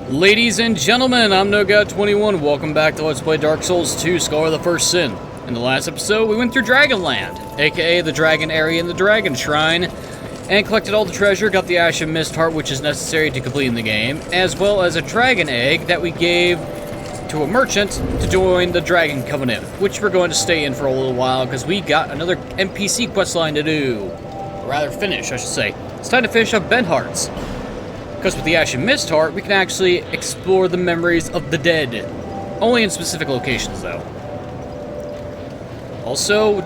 Ladies and gentlemen, I'm NoGod21. Welcome back to Let's Play Dark Souls 2, Scholar of the First Sin. In the last episode, we went through Dragonland, aka the Dragon Area and the Dragon Shrine, and collected all the treasure, got the Ash and Mist Heart, which is necessary to completing the game, as well as a Dragon Egg that we gave to a merchant to join the Dragon Covenant, which we're going to stay in for a little while, because we got another NPC questline to do. Or rather, finish, I should say. It's time to finish up Benhart's. Because with the Ash and Mist Heart, we can actually explore the memories of the dead. Only in specific locations, though. Also,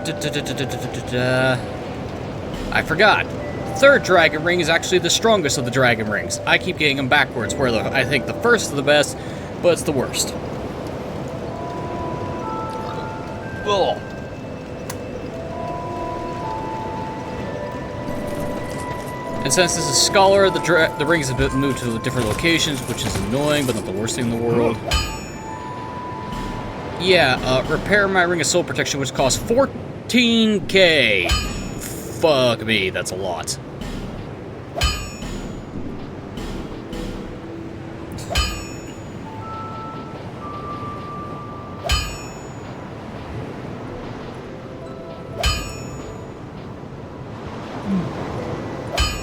I forgot. The third dragon ring is actually the strongest of the dragon rings. I keep getting them backwards, where I think the first is the best, but it's the worst. Ugh. And since this is Scholar, the rings have been moved to different locations, which is annoying, but not the worst thing in the world. Yeah, repair my Ring of Soul Protection, which costs 14k. Fuck me, that's a lot.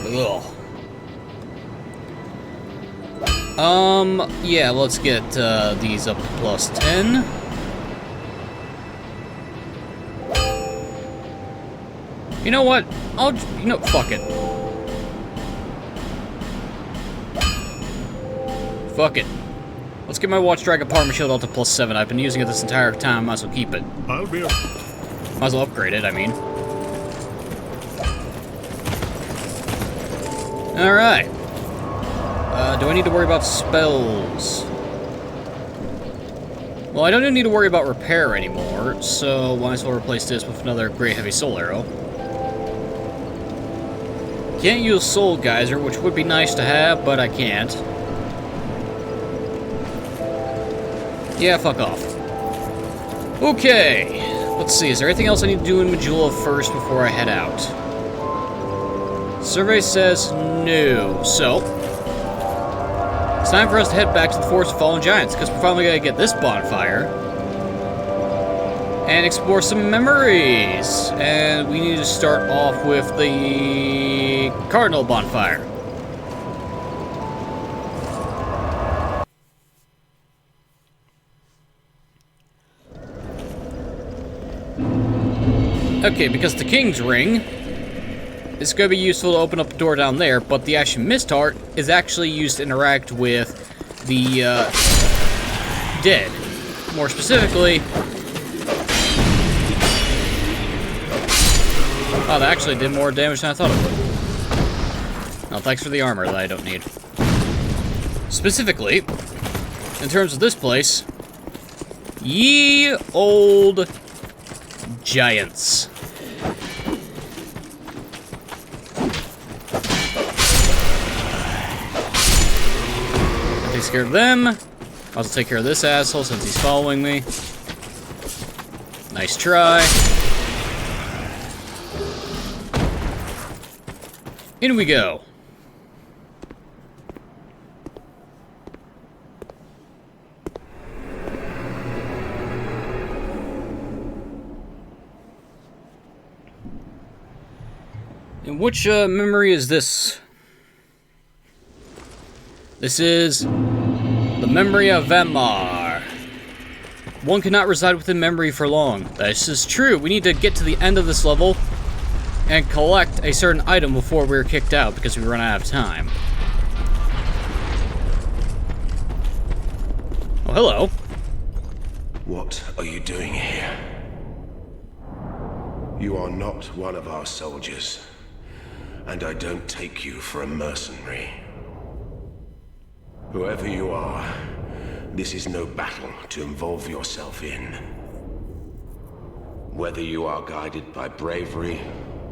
Ugh. Yeah, let's get these up to plus 10. You know what? Fuck it. Fuck it. Let's get my Watch Dragon Parma Shield up to plus 7. I've been using it this entire time, might as well keep it. Might as well upgrade it, I mean. Alright. Do I need to worry about spells? Well, I don't need to worry about repair anymore, so might as well replace this with another Great Heavy Soul Arrow. Can't use Soul Geyser, which would be nice to have, but I can't. Yeah, fuck off. Okay. Let's see, is there anything else I need to do in Majula first before I head out? Survey says no, so it's time for us to head back to the Forest of Fallen Giants, because we're finally going to get this bonfire and explore some memories. And we need to start off with the Cardinal Bonfire. Okay, because the King's Ring, it's going to be useful to open up the door down there, but the Ash and Mist Heart is actually used to interact with the dead. More specifically... Oh, that actually did more damage than I thought it would. Well, thanks for the armor that I don't need. Specifically, in terms of this place, ye old giants. Take care of them. I'll also take care of this asshole since he's following me. Nice try. In we go. And which memory is this? This is the memory of Vamar. One cannot reside within memory for long. This is true. We need to get to the end of this level and collect a certain item before we're kicked out because we run out of time. Oh, hello. What are you doing here? You are not one of our soldiers, and I don't take you for a mercenary. Whoever you are, this is no battle to involve yourself in. Whether you are guided by bravery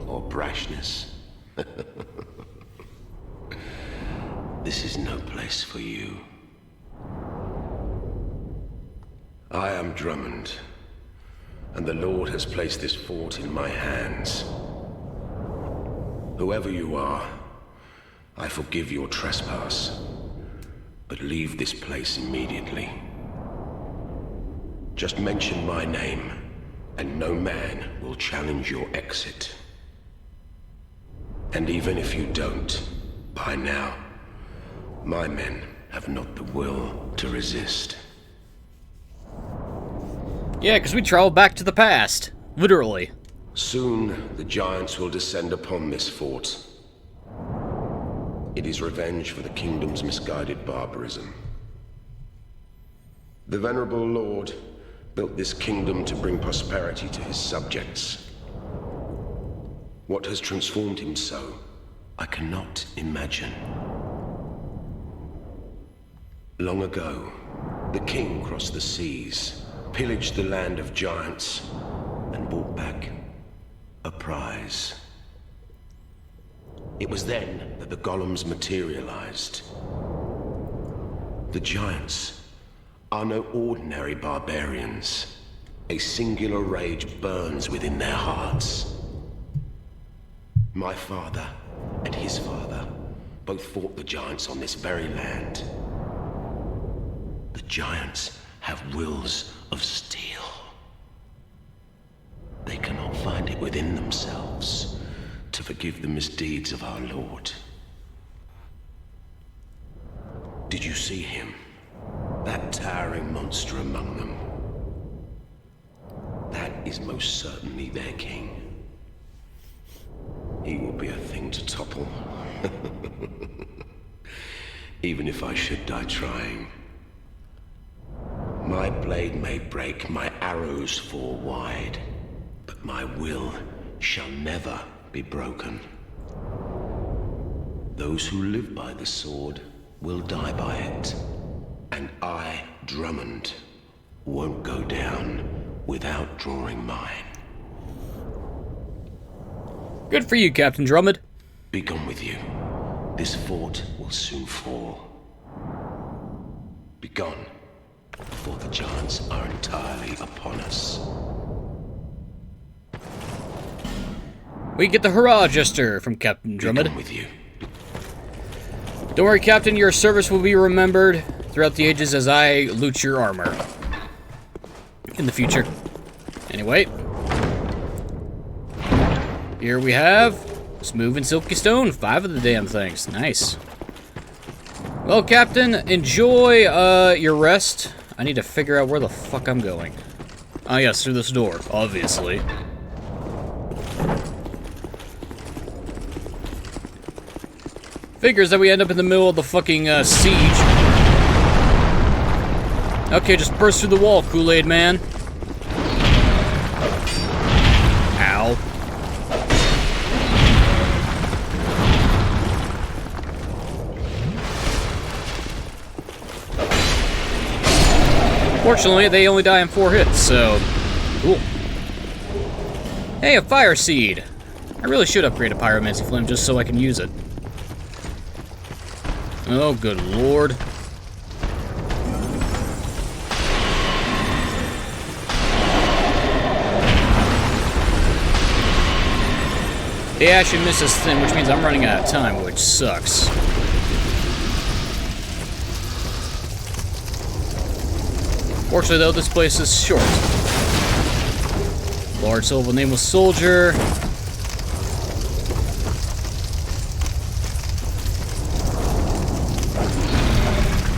or brashness, this is no place for you. I am Drummond, and the Lord has placed this fort in my hands. Whoever you are, I forgive your trespass. but leave this place immediately. Just mention my name, and no man will challenge your exit. And even if you don't, by now, my men have not the will to resist. Yeah, because we traveled back to the past. Literally. Soon, the giants will descend upon this fort. It is revenge for the kingdom's misguided barbarism. The venerable lord built this kingdom to bring prosperity to his subjects. What has transformed him so, I cannot imagine. Long ago, the king crossed the seas, pillaged the land of giants, and brought back a prize. It was then that the golems materialized. The giants are no ordinary barbarians. A singular rage burns within their hearts. My father and his father both fought the giants on this very land. The giants have wills of steel. They cannot find it within themselves to forgive the misdeeds of our Lord. Did you see him? That towering monster among them. That is most certainly their king. He will be a thing to topple. Even if I should die trying. My blade may break, my arrows fall wide, but my will shall never be broken. Those who live by the sword will die by it, and I, Drummond, won't go down without drawing mine. Good for you, Captain Drummond. Be gone with you. This fort will soon fall. Be gone, for the giants are entirely upon us. We get the hurrah gesture from Captain Drummond. Be gone with you. Don't worry, Captain, your service will be remembered throughout the ages as I loot your armor. In the future. Anyway. Here we have smooth and silky stone. 5 of the damn things. Nice. Well, Captain, enjoy your rest. I need to figure out where the fuck I'm going. Oh, yes, through this door, obviously. Figures that we end up in the middle of the fucking siege. Okay, just burst through the wall, Kool-Aid man. Ow. Fortunately, they only die in 4 hits, so... Cool. Hey, a fire seed! I really should upgrade a pyromancy flame just so I can use it. Oh, good lord. The ash and miss is thin, which means I'm running out of time, which sucks. Fortunately, though, this place is short. Large silver nameless soldier.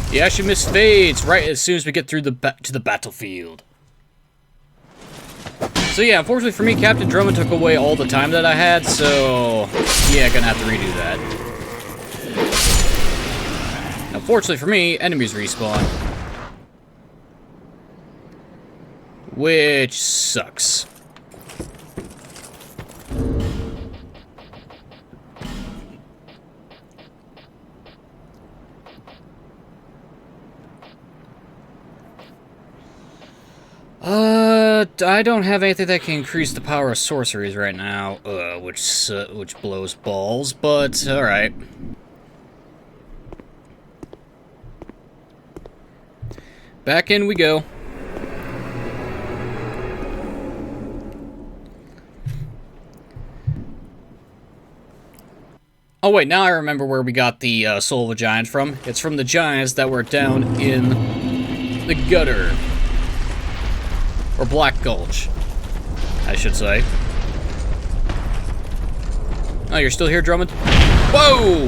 The ash and mist fades right as soon as we get through to the battlefield. So yeah, unfortunately for me, Captain Drummond took away all the time that I had, so yeah, gonna have to redo that. Unfortunately for me, enemies respawn. Which sucks. I don't have anything that can increase the power of sorceries right now, which blows balls, but alright. Back in we go. Oh wait, now I remember where we got the soul of a giant from. It's from the giants that were down in the gutter. Or Black Gulch, I should say. Oh, you're still here, Drummond? Whoa!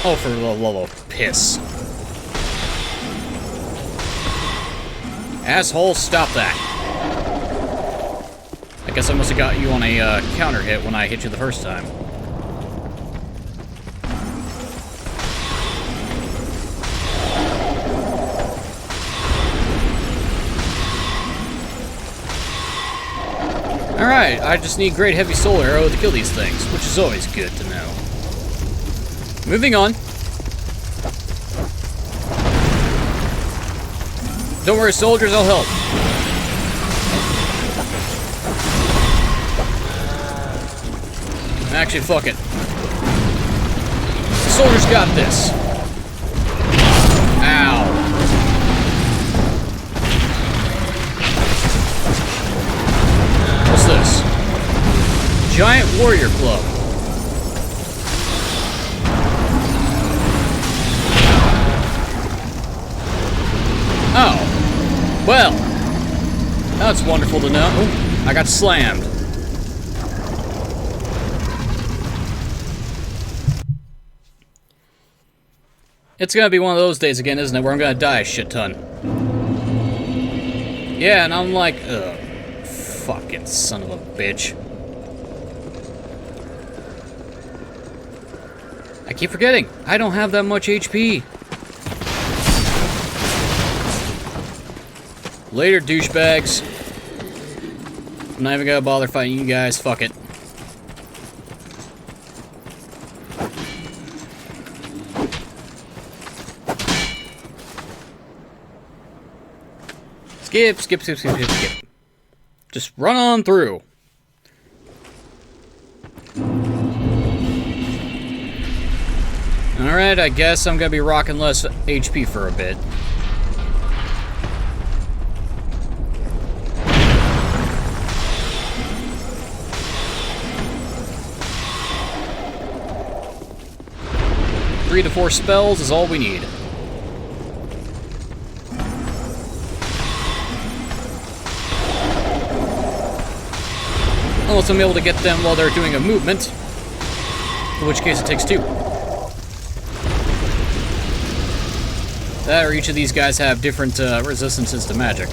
Oh, for the love of piss. Asshole, stop that. I guess I must have got you on a counter hit when I hit you the first time. Alright, I just need great heavy soul arrow to kill these things, which is always good to know. Moving on. Don't worry, soldiers, I'll help. Actually, fuck it. The soldiers got this. Ow. What's this? Giant Warrior Club. Oh. Well. That's wonderful to know. Ooh, I got slammed. It's gonna be one of those days again, isn't it, where I'm gonna die a shit ton. Yeah, and I'm like, ugh. Fucking son of a bitch. I keep forgetting. I don't have that much HP. Later, douchebags. I'm not even gonna bother fighting you guys. Fuck it. Skip, skip, skip, skip, skip, skip. Just run on through. Alright, I guess I'm gonna be rocking less HP for a bit. Three to 4 spells is all we need. Unless I'm able to get them while they're doing a movement, in which case it takes 2. That or each of these guys have different resistances to magic.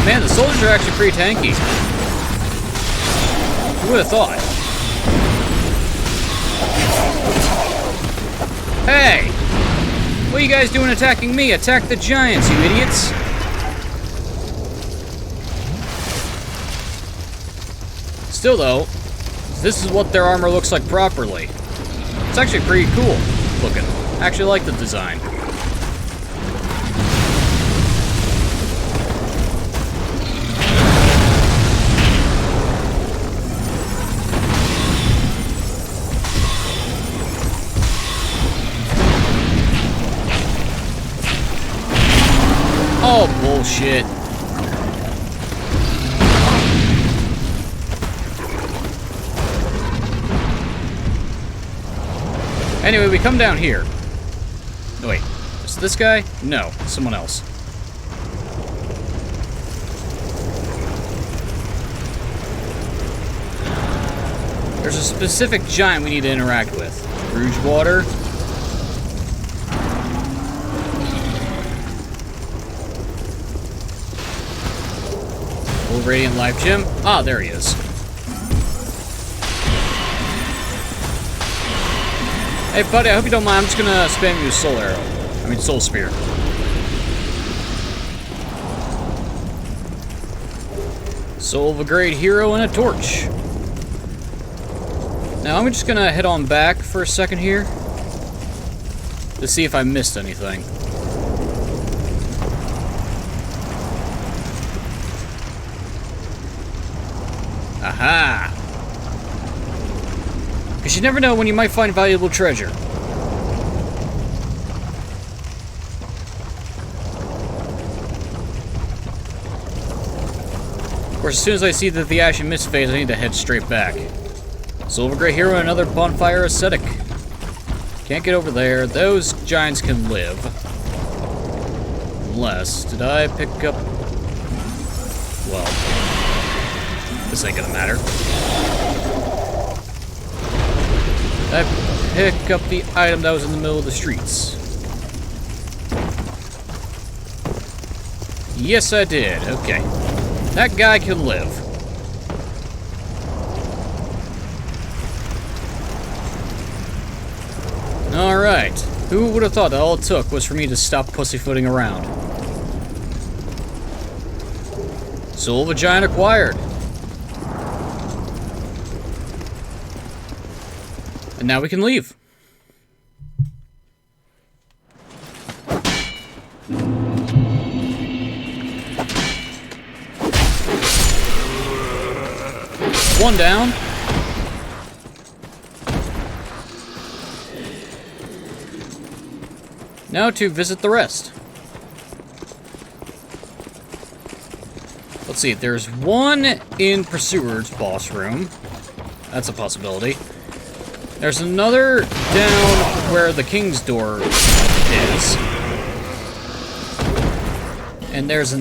Man, the soldiers are actually pretty tanky. Who would have thought? Hey! What are you guys doing attacking me? Attack the giants, you idiots! Still though, this is what their armor looks like properly. It's actually pretty cool looking. I actually like the design. Oh, bullshit. Anyway, we come down here. Oh, wait, is this guy? No, someone else. There's a specific giant we need to interact with. Rougewater. Radiant Life Gem. Ah, there he is. Hey, buddy, I hope you don't mind. I'm just gonna spam you a soul arrow. I mean, soul spear. Soul of a great hero and a torch. Now I'm just gonna head on back for a second here to see if I missed anything. Aha! Because you never know when you might find valuable treasure. Of course, as soon as I see that the Ashen Mist phase, I need to head straight back. Silver Grey Hero and another bonfire ascetic. Can't get over there. Those giants can live. Unless, did I pick up... Well, this ain't gonna matter. Did I pick up the item that was in the middle of the streets? Yes, I did. Okay. That guy can live. Alright. Who would have thought that all it took was for me to stop pussyfooting around? Soul of a Giant acquired. And now we can leave. One down. Now to visit the rest. Let's see, there's one in Pursuer's boss room. That's a possibility. There's another down where the King's Door is. And there's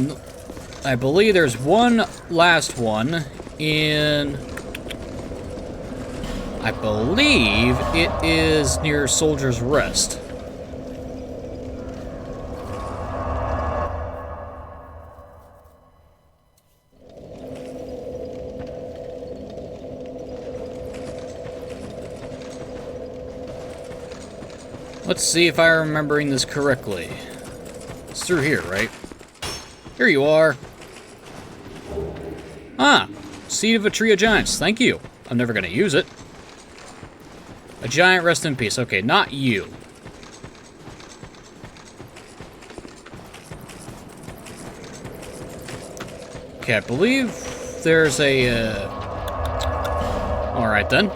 I believe there's one last one in... I believe it is near Soldier's Rest. Let's see if I'm remembering this correctly. It's through here, right? Here you are. Ah, Seed of a Tree of Giants. Thank you. I'm never gonna use it. A giant, rest in peace. Okay, not you. Okay, I believe there's a, Alright then.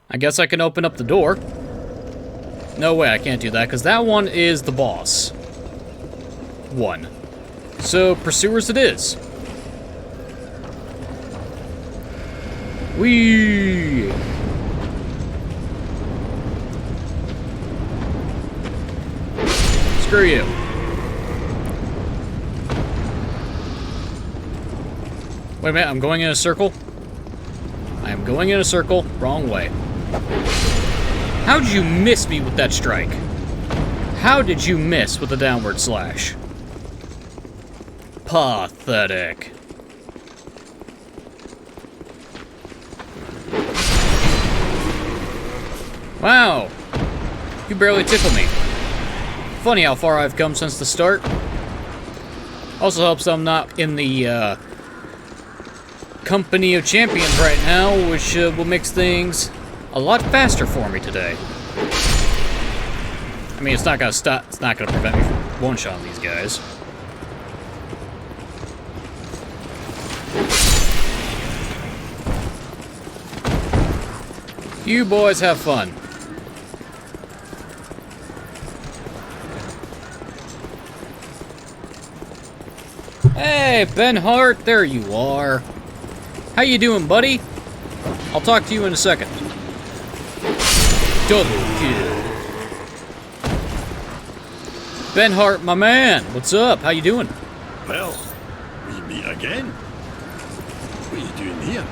I guess I can open up the door. No way, I can't do that, because that one is the boss. One. So, Pursuers it is. Whee! Screw you. Wait a minute, I'm going in a circle? I am going in a circle, wrong way. How did you miss me with that strike? How did you miss with the downward slash? Pathetic. Wow. You barely tickle me. Funny how far I've come since the start. Also helps I'm not in the company of champions right now, which will make things a lot faster for me today. I mean, it's not gonna stop. It's not gonna prevent me from one-shotting these guys. You boys have fun. Hey, Ben Hart, there you are. How you doing, buddy? I'll talk to you in a second. Double kill. Ben Hart, my man, what's up? How you doing? Well, we meet again. What are you doing here?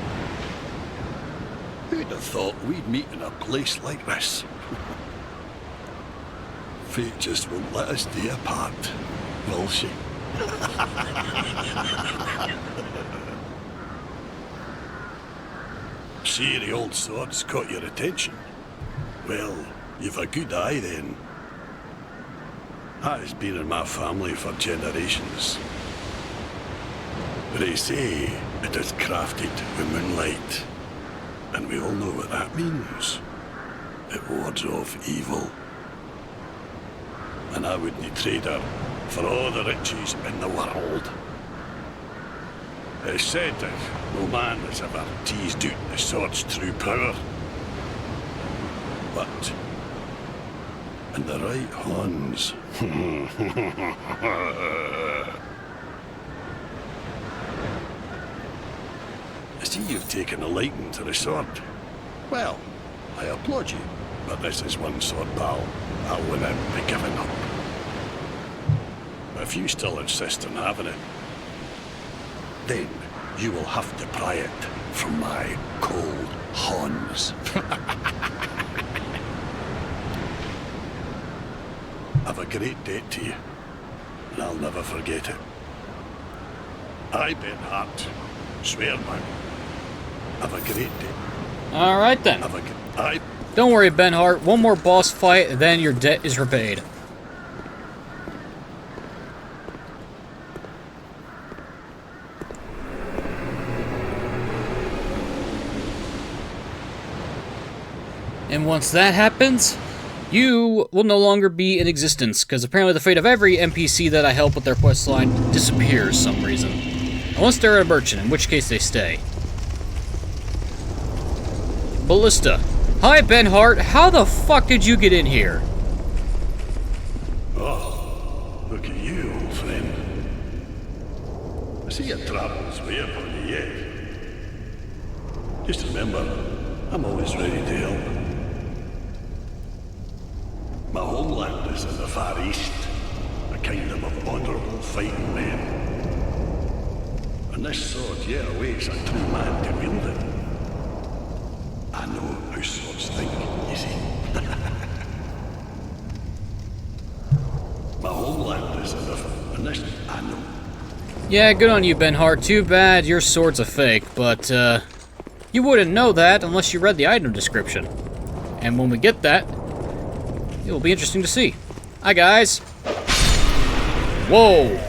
Who'd have thought we'd meet in a place like this? Fate just won't let us stay apart, will she? See, the old sword's caught your attention. Well, You've a good eye then. That has been in my family for generations. They say it is crafted with moonlight, and we all know what that means. It wards off evil. And I wouldn't trade her for all the riches in the world. It's said that no man has ever teased out the sword's true power. But in the right hands. I see you've taken a liking to the sword. Well, I applaud you, but this is one sword, pal. I wouldn't be giving up. If you still insist on having it, then you will have to pry it from my cold hands. I've a great debt to you, and I'll never forget it. I, Ben Hart, swear, man. I've a great debt. All right then. Don't worry, Ben Hart. One more boss fight, then your debt is repaid. And once that happens, you will no longer be in existence, because apparently the fate of every NPC that I help with their questline disappears some reason. Unless they're a merchant, in which case they stay. Ballista. Hi, Ben Hart. How the fuck did you get in here? Oh, look at you, old friend. I see your travels way upon you yet. Just remember, I'm always ready to help. My homeland is in the Far East, a kingdom of honourable fighting men. And this sword yet awaits a true man to wield it. I know how swords think, you see. My homeland is in the I know. Yeah, good on you, Ben Hart. Too bad your sword's a fake, but you wouldn't know that unless you read the item description. And when we get that, it will be interesting to see. Hi, guys. Whoa.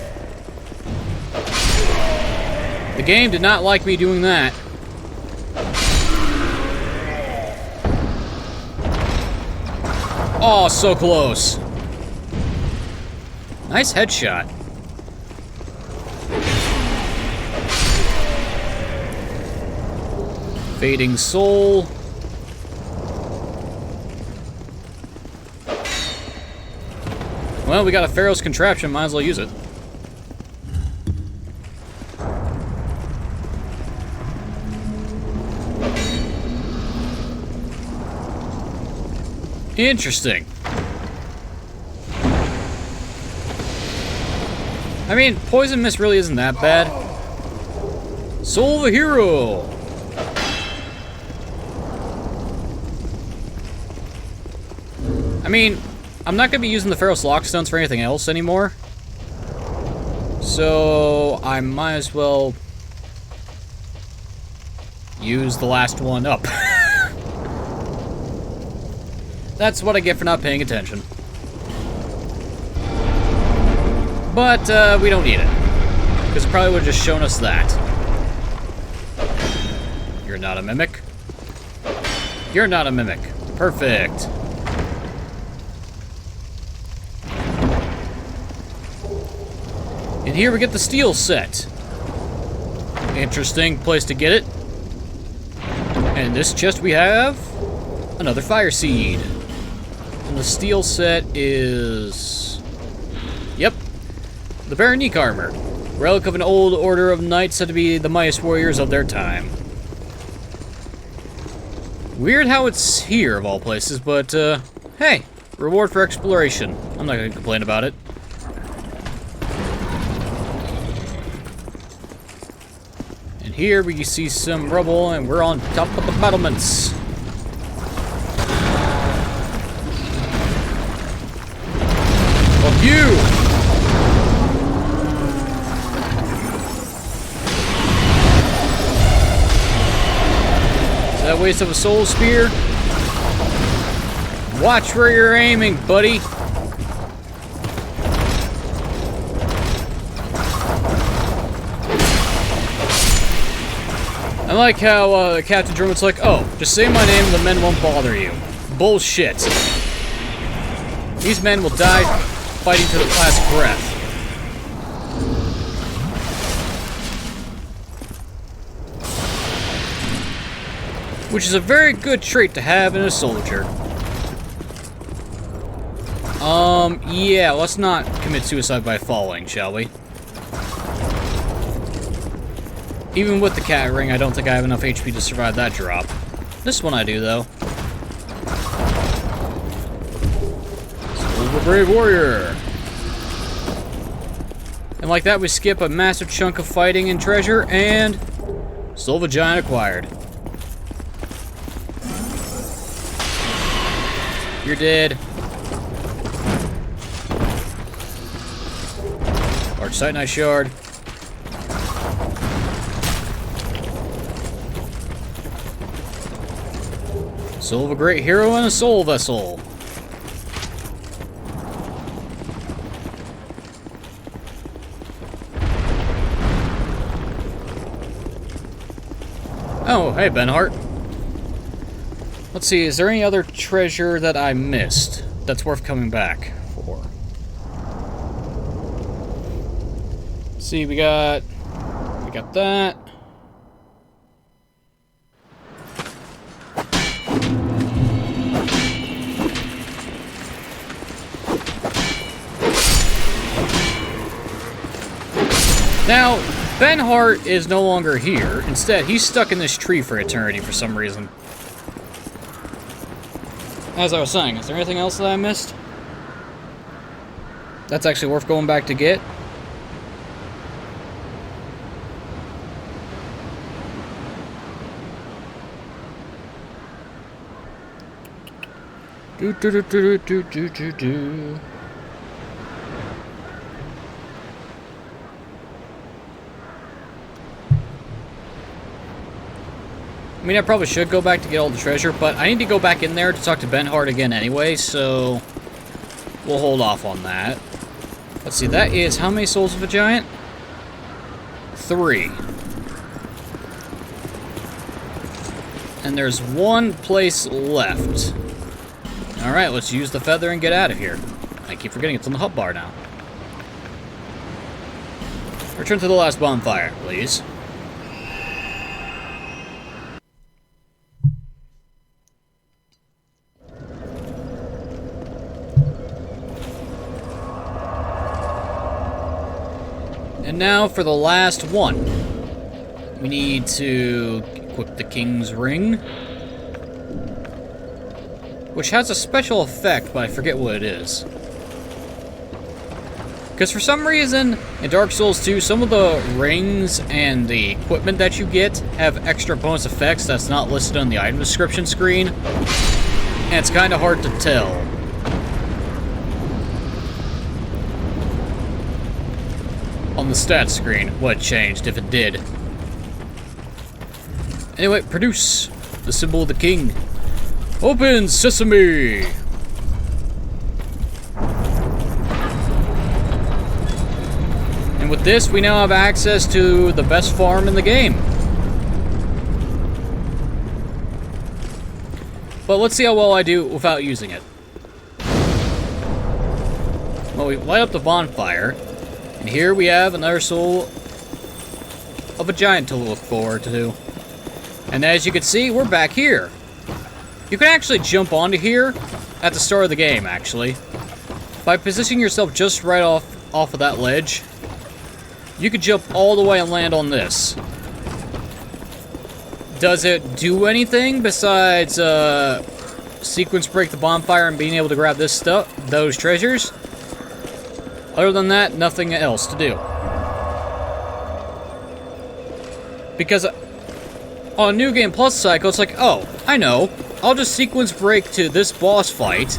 The game did not like me doing that. Oh, so close. Nice headshot. Fading soul. Well, we got a Pharaoh's contraption, might as well use it. Interesting. I mean, poison mist really isn't that bad. Soul of a hero. I mean, I'm not going to be using the Pharaoh's Lock Stones for anything else anymore. So, I might as well use the last one up. That's what I get for not paying attention. But, we don't need it. Because it probably would have just shown us that. You're not a mimic. You're not a mimic. Perfect. And here we get the steel set. Interesting place to get it. And in this chest we have another fire seed. And the steel set is... Yep. The Baronique armor. Relic of an old order of knights said to be the mightiest warriors of their time. Weird how it's here, of all places, but, hey. Reward for exploration. I'm not gonna complain about it. And here we see some rubble, and we're on top of the battlements. Fuck you! Is that a waste of a soul spear? Watch where you're aiming, buddy. I like how Captain Drummond's like, oh, just say my name and the men won't bother you. Bullshit. These men will die fighting to the last breath. Which is a very good trait to have in a soldier. Yeah, let's not commit suicide by falling, shall we? Even with the cat ring, I don't think I have enough HP to survive that drop. This one I do, though. Silver Brave Warrior! And like that, we skip a massive chunk of fighting and treasure, and Silver Giant acquired. You're dead. Large Titanite Shard. Soul of a great hero and a soul vessel. Oh, hey, Benhart. Let's see, is there any other treasure that I missed that's worth coming back for? Let's see, we got that. Now, Benhart is no longer here. Instead, he's stuck in this tree for eternity for some reason. As I was saying, is there anything else that I missed? That's actually worth going back to get? Do do do do do do do do. I mean, I probably should go back to get all the treasure, but I need to go back in there to talk to Benhart again anyway, so we'll hold off on that. Let's see, that is how many souls of a giant? 3. And there's one place left. Alright, let's use the feather and get out of here. I keep forgetting it's on the hub bar now. Return to the last bonfire, please. And now for the last one. We need to equip the King's Ring, which has a special effect, but I forget what it is. Because for some reason, in Dark Souls 2, some of the rings and the equipment that you get have extra bonus effects that's not listed on the item description screen. And it's kind of hard to tell. On the stats screen, what changed, if it did. Anyway, produce the symbol of the king. Open sesame! And with this, we now have access to the best farm in the game. But let's see how well I do without using it. Well, we light up the bonfire. And here we have another soul of a giant to look forward to. And as you can see, we're back here. You can actually jump onto here at the start of the game, actually. By positioning yourself just right off of that ledge, you could jump all the way and land on this. Does it do anything besides sequence break the bonfire and being able to grab this stuff, those treasures? Other than that, nothing else to do. Because on New Game Plus cycle, it's like, oh, I know. I'll just sequence break to this boss fight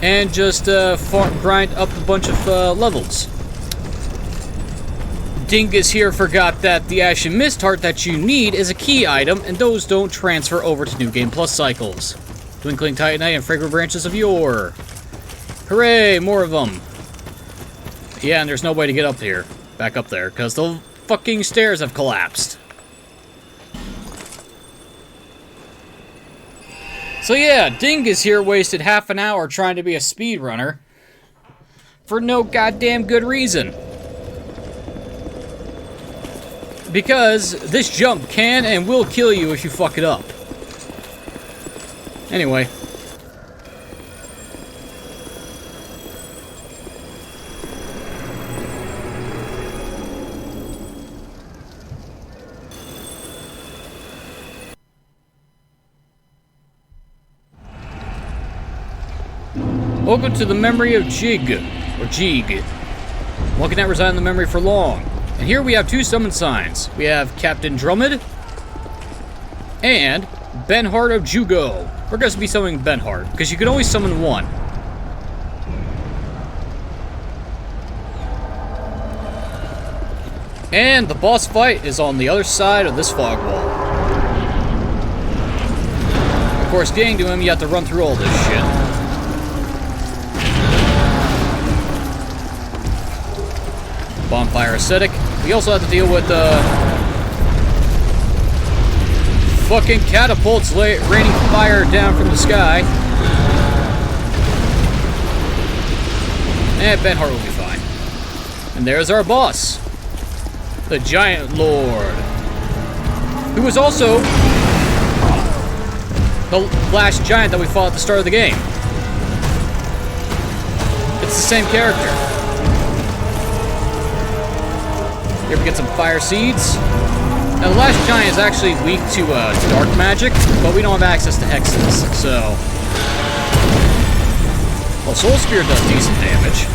and just grind up a bunch of levels. Dingus here forgot that the Ashen Mist Heart that you need is a key item, and those don't transfer over to New Game Plus cycles. Twinkling titanite and fragrant branches of yore. Hooray, more of them. Yeah, and there's no way to get up here. Back up there, because the fucking stairs have collapsed. So yeah, Dingus here wasted half an hour trying to be a speedrunner. For no goddamn good reason. Because this jump can and will kill you if you fuck it up. Anyway. Welcome to the memory of Jig, or Jeeg. One cannot reside in the memory for long. And here we have two summon signs. We have Captain Drummond and Benhart of Jugo. We're going to be summoning Benhart, because you can only summon one. And the boss fight is on the other side of this fog wall. Of course, getting to him, you have to run through all this shit. Bonfire Ascetic. We also have to deal with fucking catapults raining fire down from the sky. And Benhart will be fine. And there's our boss, the Giant Lord, who was also the last giant that we fought at the start of the game. It's the same character. Here we get some fire seeds. Now the last giant is actually weak to dark magic, but we don't have access to hexes, so... Well, Soul Spear does decent damage.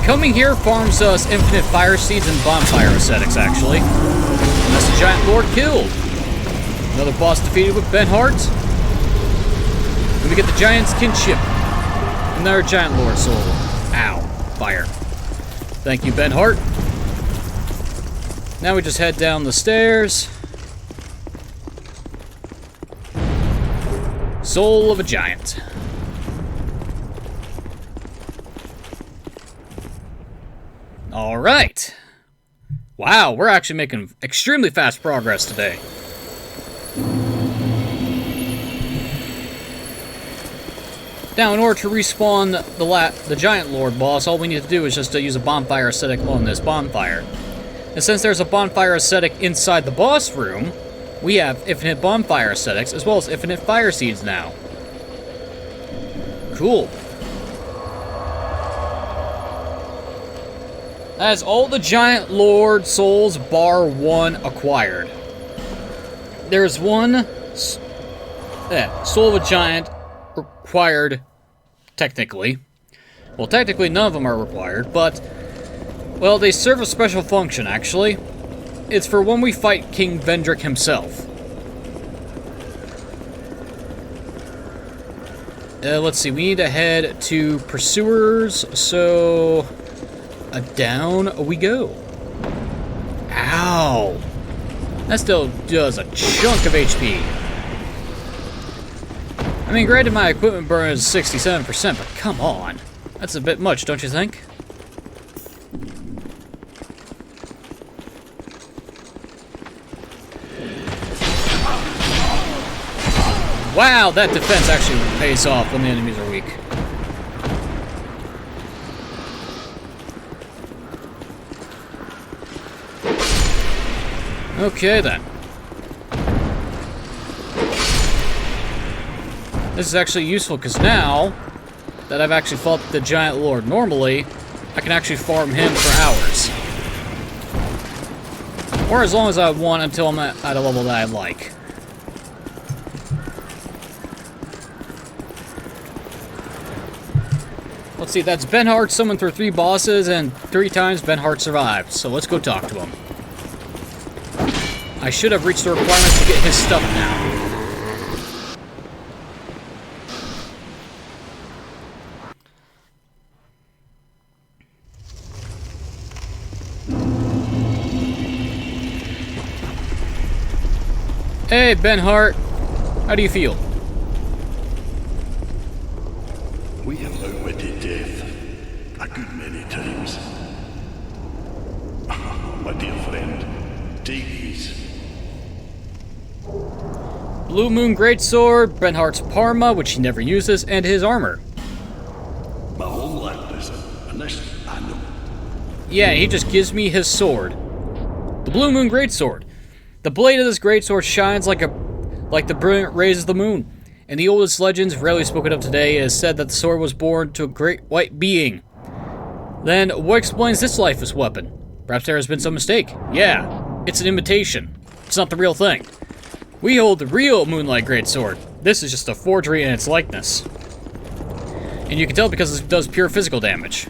Coming here farms us infinite fire seeds and bonfire ascetics, actually. And that's the Giant Lord killed. Another boss defeated with Benhart. And we get the Giant's Kinship. Another Giant Lord soul. Ow. Fire. Thank you, Benhart. Now we just head down the stairs. Soul of a Giant. All right. Wow, we're actually making extremely fast progress today. Now, in order to respawn the Giant Lord boss, all we need to do is just to use a bonfire ascetic on this bonfire. And since there's a bonfire ascetic inside the boss room, we have infinite bonfire ascetics as well as infinite fire seeds now. Cool. That is all the Giant Lord souls bar one acquired. There's one soul of a giant required, technically. Well, technically none of them are required, but, well, they serve a special function, actually. It's for when we fight King Vendrick himself. Let's see, we need to head to Pursuers, so... down we go. Ow! That still does a chunk of HP. I mean, granted my equipment burn is 67%, but come on. That's a bit much, don't you think? Wow, that defense actually pays off when the enemies are weak. Okay, then. This is actually useful, because now that I've actually fought the Giant Lord normally, I can actually farm him for hours. Or as long as I want until I'm at a level that I like. Let's see, that's Ben Hart summoned through 3 bosses, and 3 times Ben Hart survived. So let's go talk to him. I should have reached the requirements to get his stuff now. Hey, Ben Hart. How do you feel? We have outwitted death a good many times. My dear friend, take these. Blue Moon Greatsword, Ben Hart's Parma, which he never uses, and his armor. My homeland is and this I know. Yeah, he just gives me his sword. The Blue Moon Greatsword. The blade of this greatsword shines like the brilliant rays of the moon. In the oldest legends, rarely spoken of today, it is said that the sword was born to a great white being. Then, what explains this lifeless weapon? Perhaps there has been some mistake. Yeah, it's an imitation. It's not the real thing. We hold the real Moonlight Greatsword. This is just a forgery in its likeness. And you can tell because it does pure physical damage.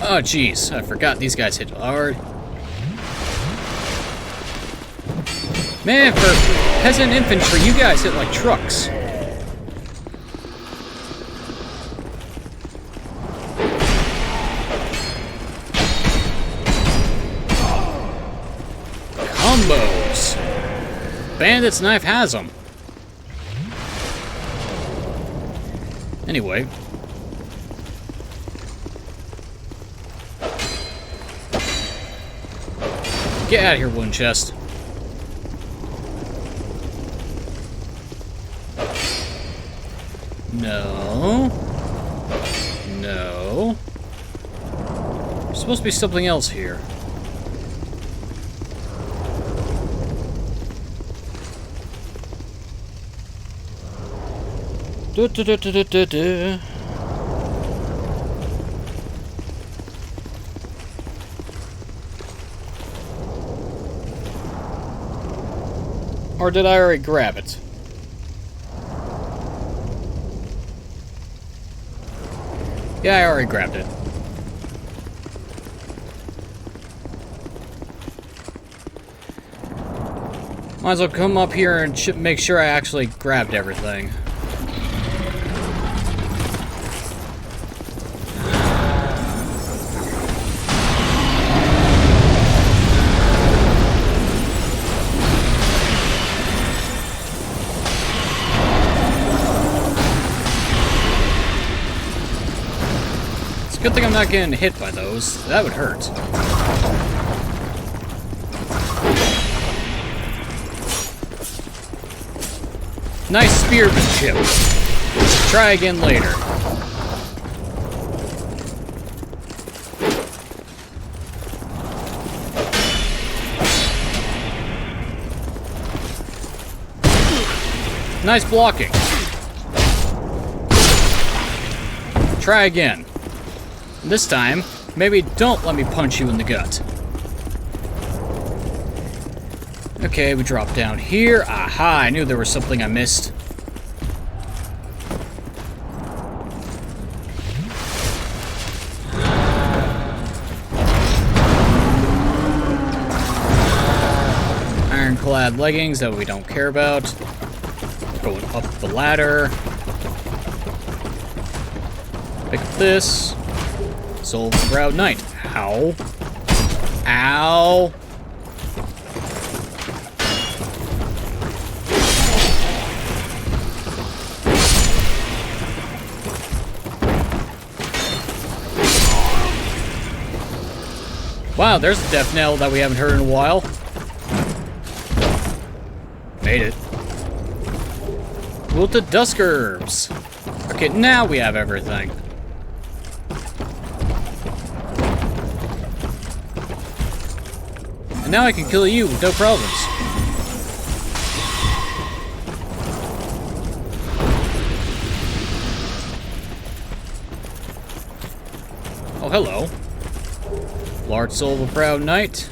Oh, jeez. I forgot these guys hit hard. Man, for peasant infantry, you guys hit like trucks. Combos. Bandit's knife has them. Anyway. Get out of here, wooden chest. No. No. There's supposed to be something else here. Or did I already grab it? Yeah, I already grabbed it. Might as well come up here and make sure I actually grabbed everything. Good thing I'm not getting hit by those. That would hurt. Nice spearmanship. Try again later. Nice blocking. Try again. This time, maybe don't let me punch you in the gut. Okay, we drop down here. Aha, I knew there was something I missed. Ironclad leggings that we don't care about. Going up the ladder. Pick up this. Soul of the Proud Knight. Ow. Ow. Wow, there's a death knell that we haven't heard in a while. Made it. Wilted Duskers. Okay, now we have everything. And now I can kill you with no problems. Oh, hello. Large Soul of a Proud Knight.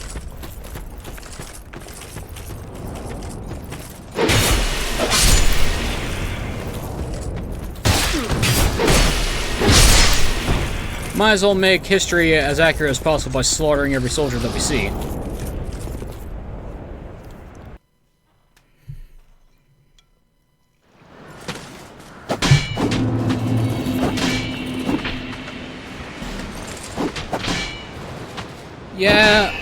Might as well make history as accurate as possible by slaughtering every soldier that we see. Yeah,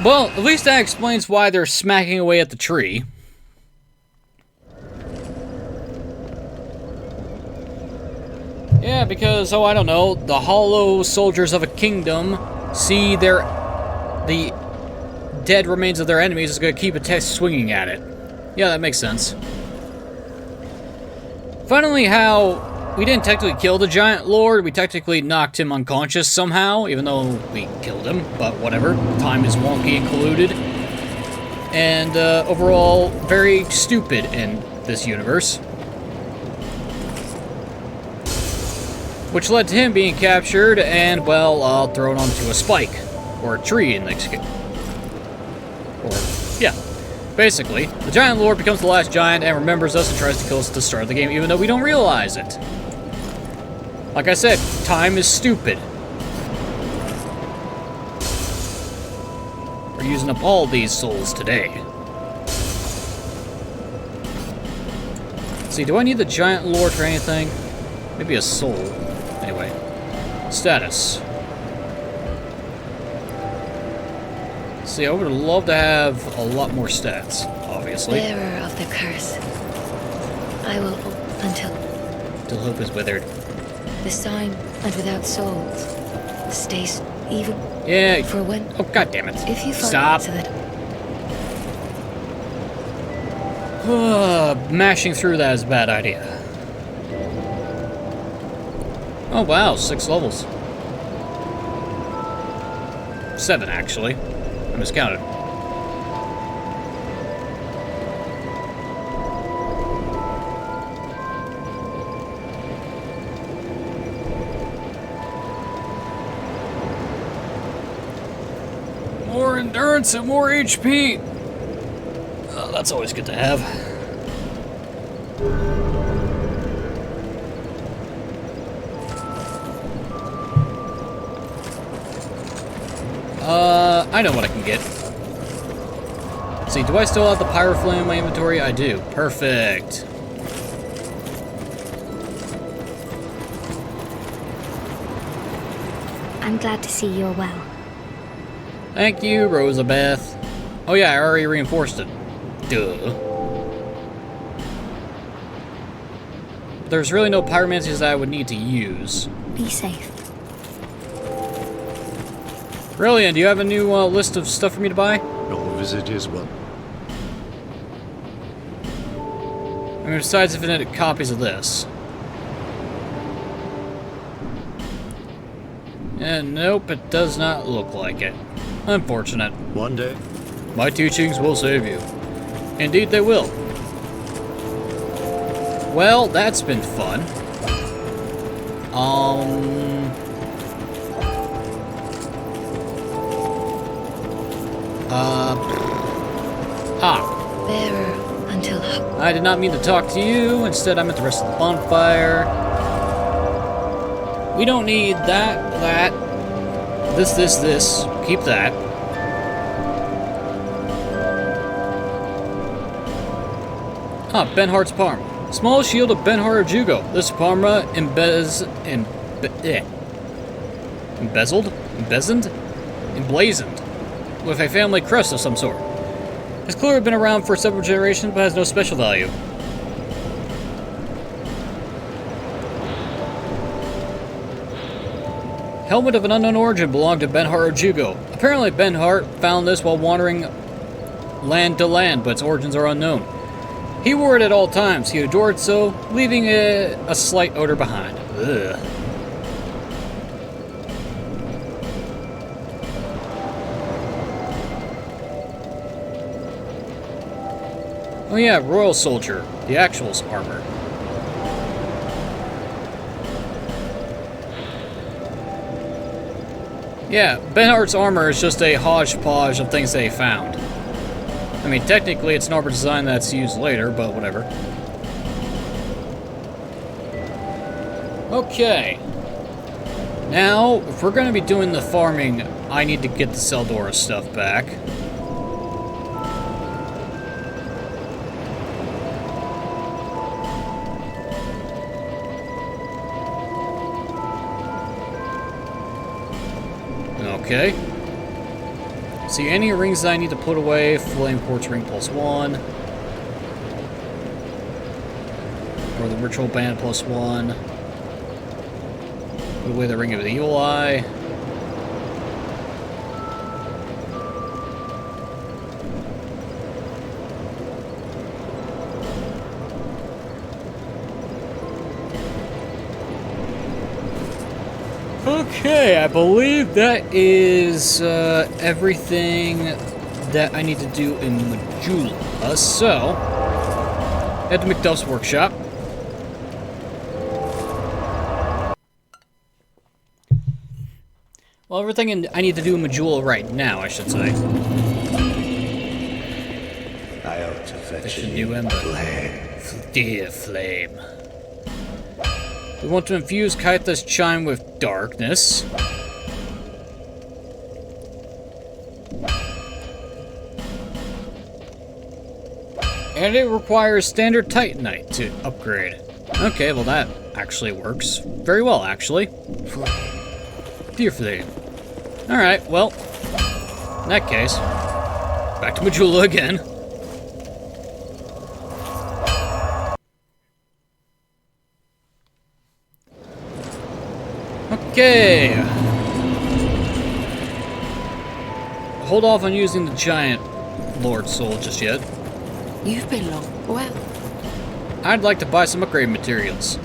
well, at least that explains why they're smacking away at the tree. Yeah, because, oh, I don't know, the hollow soldiers of a kingdom see the dead remains of their enemies is going to keep swinging at it. Yeah, that makes sense. Finally, how we didn't technically kill the giant lord, we technically knocked him unconscious somehow, even though we killed him, but whatever. Time is wonky and colluded. And overall, very stupid in this universe. Which led to him being captured and, well, thrown onto a spike. Or a tree in this case. Or, yeah. Basically, the giant lord becomes the last giant and remembers us and tries to kill us at the start of the game, even though we don't realize it. Like I said, time is stupid. We're using up all these souls today. Let's see, do I need the giant lord for anything? Maybe a soul. Anyway, status. See, I would love to have a lot more stats, obviously. Bearer of the curse, I will hope until hope is withered. the sign and without souls stays even. Yeah. For when? Oh, God damn it! If you find Stop. so that Mashing through that is a bad idea. Oh wow, 6 levels. 7 actually. I miscounted. More endurance and more HP. Oh, that's always good to have. I know what I can get. Let's see, do I still have the Pyroflame in my inventory? I do. Perfect. I'm glad to see you're well. Thank you, Rosabeth. Oh yeah, I already reinforced it. Duh. There's really no pyromancies that I would need to use. Be safe. Brilliant, do you have a new list of stuff for me to buy? Your visit is well. I mean, besides infinite copies of this. And nope, it does not look like it. Unfortunate. One day, My teachings will save you. Indeed they will. Well, that's been fun. bearer until I did not mean to talk to you. Instead, I meant the rest of the bonfire. We don't need that. This. Keep that. Benhart's Palm. Small shield of Benhart of Jugo. This Palma emblazoned, with a family crest of some sort. It's clearly been around for several generations, but has no special value. Helmet of an unknown origin belonged to Benhart of Jugo. Apparently Benhart found this while wandering land to land, but its origins are unknown. He wore it at all times. He adored so, leaving a slight odor behind. Ugh. Oh yeah, Royal Soldier, the actual armor. Yeah, Benhart's armor is just a hodgepodge of things they found. I mean, technically it's an armor design that's used later, but whatever. Okay. Now, if we're going to be doing the farming, I need to get the Seldora stuff back. Okay. See, any rings that I need to put away, Flame Quartz ring +1. Or the Ritual Band +1. Put away the Ring of the Evil Eye. Okay, I believe that is everything that I need to do in Majula. So, head to McDuff's workshop. Well, everything I need to do in Majula right now, I should say. I ought to fetch a new ember. Dear flame. We want to infuse Kaitha's chime with darkness. And it requires standard Titanite to upgrade. Okay, well that actually works very well, actually. Dear flame. Alright, well, in that case, back to Majula again. Okay. Hold off on using the giant Lord Soul just yet. You've been long. Well, I'd like to buy some upgrade materials.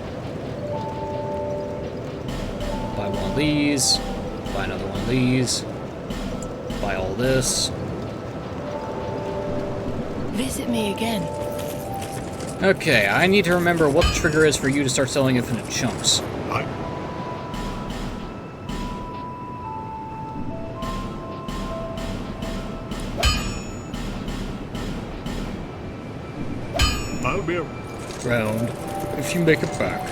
Buy one of these. Buy another one of these. Buy all this. visit me again. Okay, I need to remember what the trigger is for you to start selling infinite chunks. I'll be Round, if you make it back.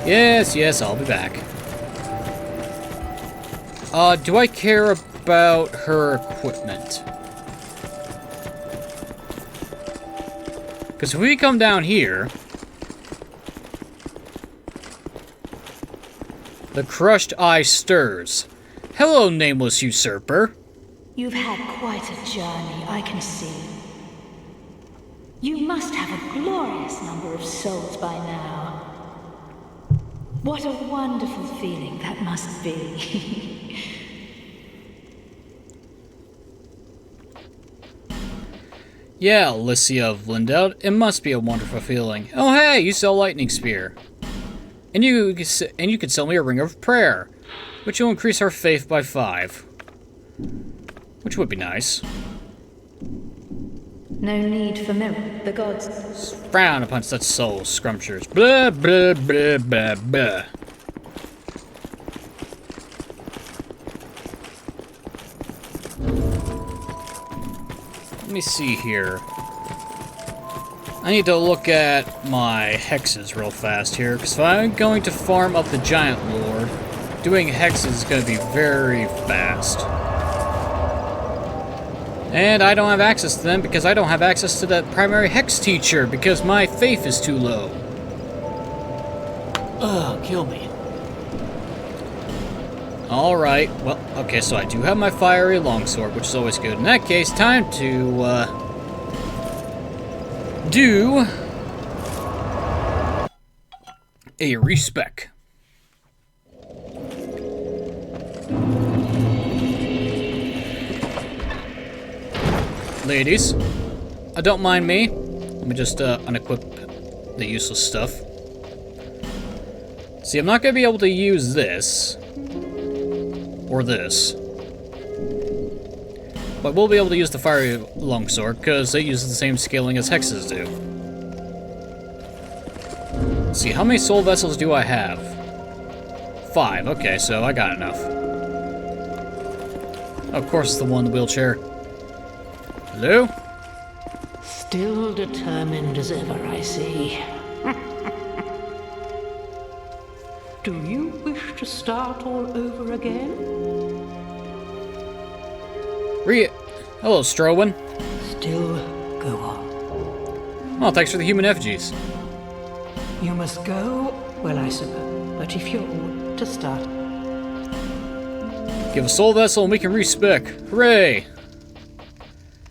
Yes, yes, I'll be back. Do I care about her equipment? Because if we come down here... The crushed eye stirs. Hello, nameless usurper. You've had quite a journey, I can see. You must have a glorious number of souls by now. What a wonderful feeling that must be. Yeah, Alicia of Lindeld, it must be a wonderful feeling. Oh hey, you sell Lightning Spear. And you could sell me a Ring of Prayer, which will increase our faith by 5. Which would be nice. No need for mirror. The gods... Frown upon such soul scrumptures. Blah, blah, blah, blah, blah. Let me see here. I need to look at my hexes real fast here, because if I'm going to farm up the Giant Lord, doing hexes is going to be very fast. And I don't have access to them because I don't have access to that primary hex teacher because my faith is too low. Ugh, kill me. Alright, well, okay, so I do have my fiery longsword, which is always good. In that case, time to, do a respec. Ladies, don't mind me. Let me just unequip the useless stuff. See, I'm not going to be able to use this. Or this. But we'll be able to use the fiery longsword, because they use the same scaling as hexes do. Let's see, how many soul vessels do I have? 5, okay, so I got enough. Of course, it's the one in the wheelchair. Hello? Still determined as ever, I see. Do you wish to start all over again? Hello, Strowin. Still go on. Oh, thanks for the human effigies. You must go, well, I suppose, but if you're all to start. Give a soul vessel and we can respec. Hooray!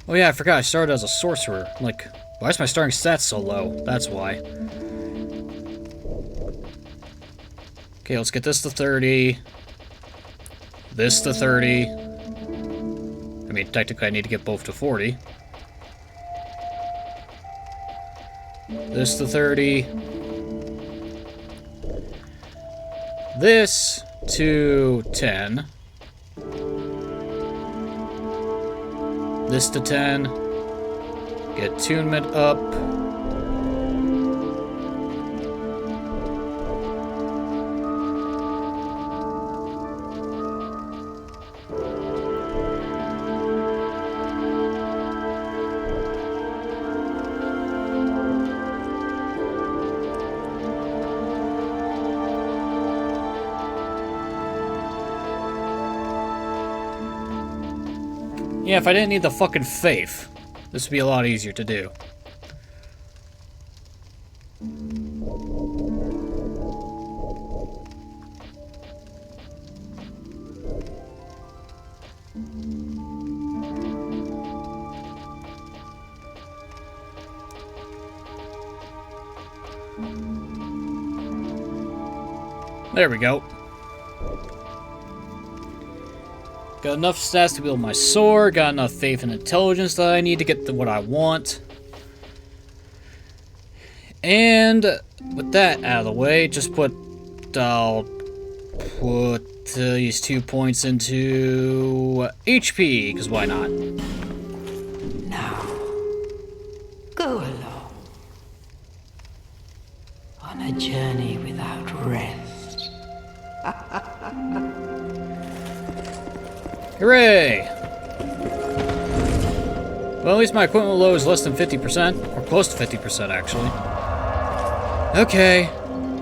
Oh yeah, I forgot I started as a sorcerer. Like, why is my starting stats so low? That's why. Okay, let's get this to 30. This to 30. I mean, technically I need to get both to 40. This to 30. This to 10. This to 10. Get attunement up. Yeah, if I didn't need the fucking faith, this would be a lot easier to do. There we go. Got enough stats to build my sword, got enough faith and intelligence that I need to get to what I want. And with that out of the way, I'll put these 2 points into HP, because why not? Now, go along. On a journey without rest. Hooray! Well, at least my equipment load is less than 50%, or close to 50% actually. Okay,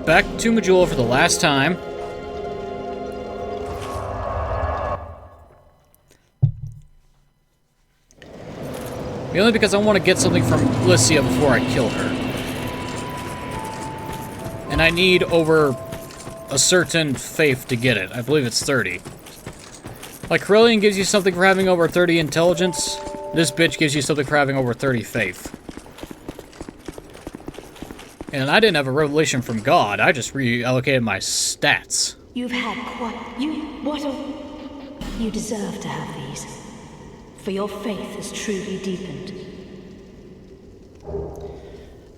back to Majula for the last time. Mainly because I want to get something from Lycia before I kill her. And I need over a certain faith to get it. I believe it's 30. Like, Corellian gives you something for having over 30 intelligence. This bitch gives you something for having over 30 faith. And I didn't have a revelation from God. I just reallocated my stats. You've had quite... You deserve to have these. For your faith is truly deepened.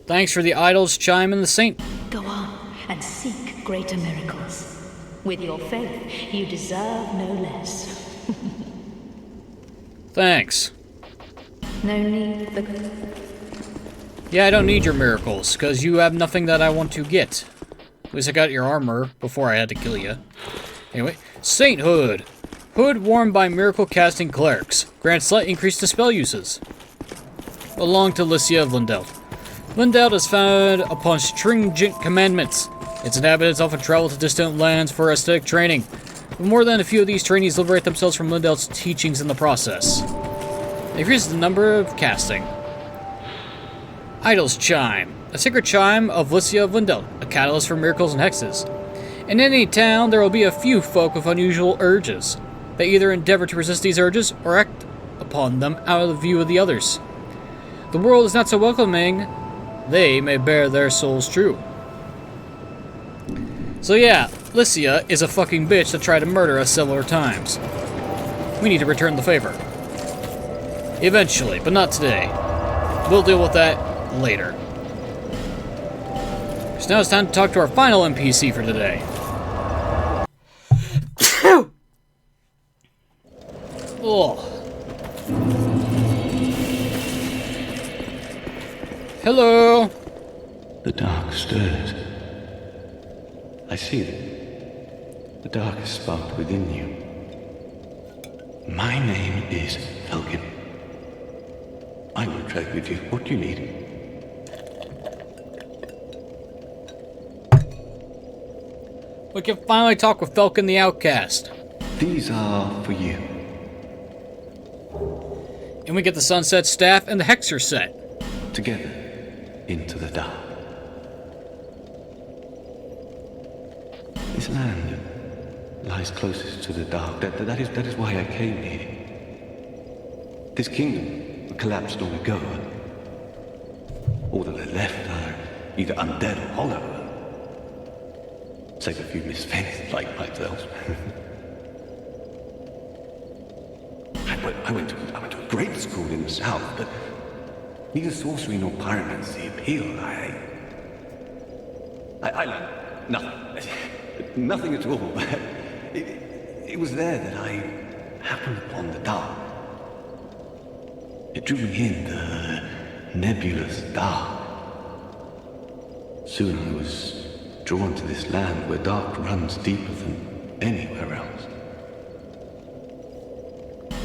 Thanks for the idol's chime and the saint. Go on and seek greater miracles. With your faith, you deserve no less. Thanks. No need for... Yeah, I don't need your miracles, because you have nothing that I want to get. At least I got your armor before I had to kill you. Anyway, Sainthood. Hood worn by miracle-casting clerics. Grants slight increase to spell uses. Belong to Lycia of Lindelt. Lindelt is founded upon stringent commandments. Its inhabitants often travel to distant lands for aesthetic training. But more than a few of these trainees liberate themselves from Lindelt's teachings in the process. It increases the number of casting. Idol's Chime. A sacred chime of Lycia of Lindelt, a catalyst for miracles and hexes. In any town, there will be a few folk with unusual urges. They either endeavor to resist these urges, or act upon them out of the view of the others. The world is not so welcoming, they may bear their souls true. So yeah, Lycia is a fucking bitch that tried to murder us several times. We need to return the favor. Eventually, but not today. We'll deal with that later. So now it's time to talk to our final NPC for today. Oh. Hello. The dark stirs. I see it. The dark has sparked within you. My name is Falcon. I will trade with you. What do you need? we can finally talk with Falcon the Outcast. These are for you. And we get the Sunset Staff and the Hexer set. Together into the dark. This land lies closest to the dark. That is why I came here. This kingdom collapsed long ago. All that are left are either undead or hollow. Save a few misfits like myself. I went to a great school in the south, but neither sorcery nor pyromancy appealed. I learned nothing. Nothing at all. It was there that I happened upon the dark. It drew me in, the nebulous dark. Soon I was drawn to this land where dark runs deeper than anywhere else.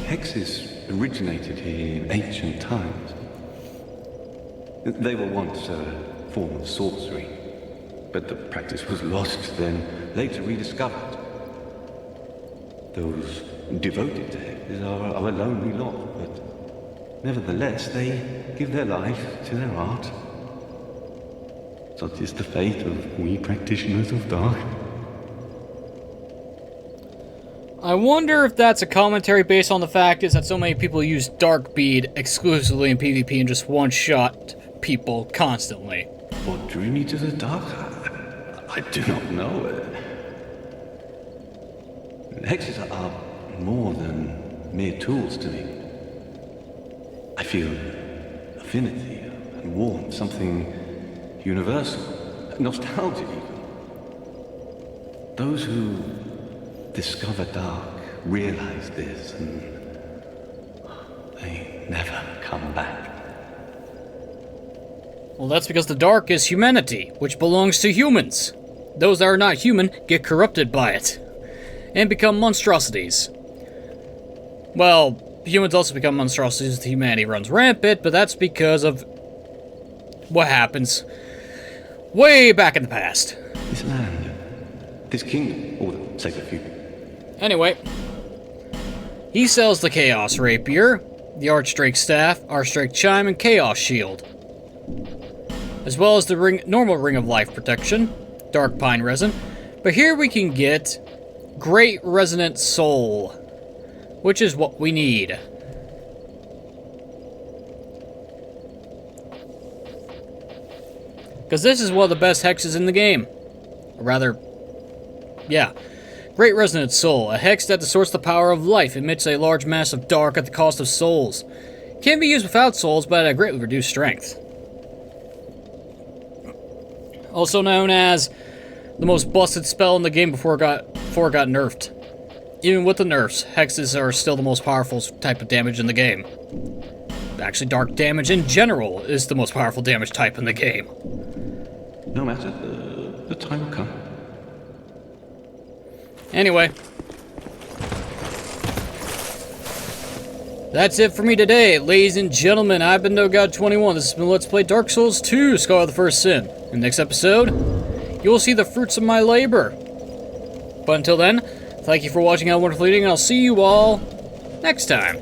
Hexes originated here in ancient times. They were once a form of sorcery, but the practice was lost, then later rediscovered. Those devoted to hexes are a lonely lot, but nevertheless they give their life to their art. Such is the fate of we practitioners of dark. I wonder if that's a commentary based on the fact is that so many people use Dark Bead exclusively in PvP and just one-shot people constantly. What drew me to the dark? I do not know. Hexes are more than mere tools to me. I feel affinity and warmth, something universal, nostalgia even. Those who discover dark realize this, and they never come back. Well, that's because the dark is humanity, which belongs to humans. Those that are not human get corrupted by it, and become monstrosities. Well, humans also become monstrosities if humanity runs rampant, but that's because of what happens way back in the past. This land, this kingdom, or save a few. Anyway, he sells the Chaos Rapier, the Archdrake Staff, Archdrake Chime, and Chaos Shield, as well as the normal Ring of Life Protection, Dark Pine Resin, but here we can get Great Resonant Soul, which is what we need. Because this is one of the best hexes in the game. Or rather, yeah. Great Resonant Soul, a hex that distorts the power of life, emits a large mass of dark at the cost of souls. Can be used without souls, but at a greatly reduced strength. Also known as the most busted spell in the game before it got nerfed. Even with the nerfs, hexes are still the most powerful type of damage in the game. Actually, dark damage in general is the most powerful damage type in the game. No matter, the time will come. Anyway. That's it for me today, ladies and gentlemen. I've been NoGod21. This has been Let's Play Dark Souls 2, Scholar of the First Sin. In the next episode, you'll see the fruits of my labor. But until then, thank you for watching How Wonderful Eating, and I'll see you all next time.